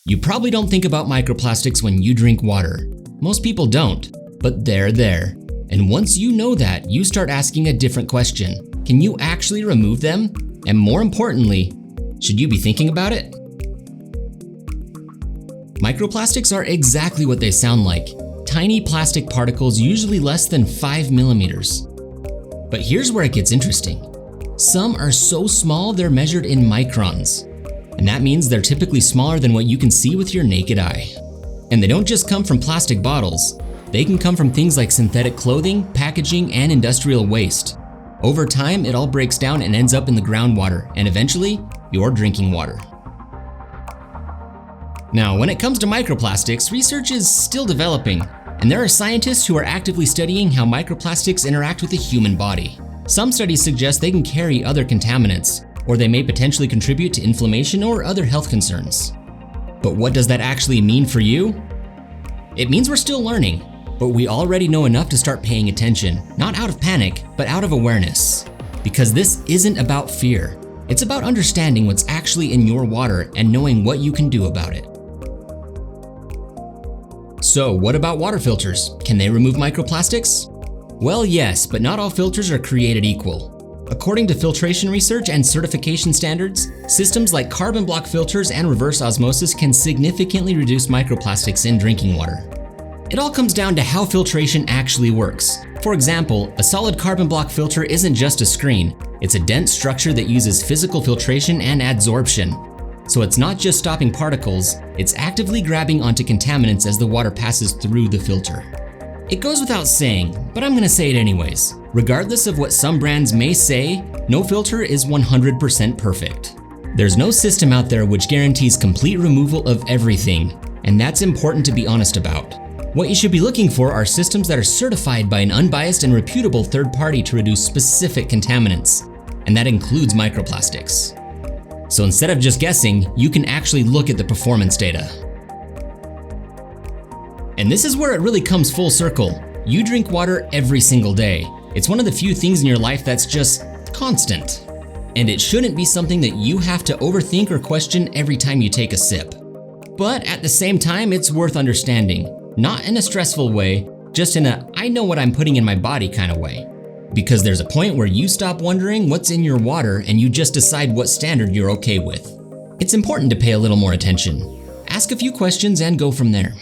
You probably don't think about microplastics when you drink water. Most people don't, but they're there. And once you know that, you start asking a different question. Can you actually remove them? And more importantly, should you be thinking about it? Microplastics are exactly what they sound like. Tiny plastic particles, usually less than 5 millimeters. But here's where it gets interesting. Some are so small they're measured in microns. And that means they're typically smaller than what you can see with your naked eye. And they don't just come from plastic bottles. They can come from things like synthetic clothing, packaging, and industrial waste. Over time, it all breaks down and ends up in the groundwater, and eventually, your drinking water. Now, when it comes to microplastics, research is still developing, and there are scientists who are actively studying how microplastics interact with the human body. Some studies suggest they can carry other contaminants, or they may potentially contribute to inflammation or other health concerns. But what does that actually mean for you? It means we're still learning, but we already know enough to start paying attention, not out of panic, but out of awareness. Because this isn't about fear. It's about understanding what's actually in your water and knowing what you can do about it. So what about water filters? Can they remove microplastics? Well, yes, but not all filters are created equal. According to filtration research and certification standards, systems like carbon block filters and reverse osmosis can significantly reduce microplastics in drinking water. It all comes down to how filtration actually works. For example, a solid carbon block filter isn't just a screen, it's a dense structure that uses physical filtration and adsorption. So it's not just stopping particles, it's actively grabbing onto contaminants as the water passes through the filter. It goes without saying, but I'm gonna say it anyways. Regardless of what some brands may say, no filter is 100% perfect. There's no system out there which guarantees complete removal of everything, and that's important to be honest about. What you should be looking for are systems that are certified by an unbiased and reputable third party to reduce specific contaminants, and that includes microplastics. So instead of just guessing, you can actually look at the performance data. And this is where it really comes full circle. You drink water every single day. It's one of the few things in your life that's just constant. And it shouldn't be something that you have to overthink or question every time you take a sip. But at the same time, it's worth understanding. Not in a stressful way, just in a I know what I'm putting in my body kind of way. Because there's a point where you stop wondering what's in your water and you just decide what standard you're okay with. It's important to pay a little more attention. Ask a few questions and go from there.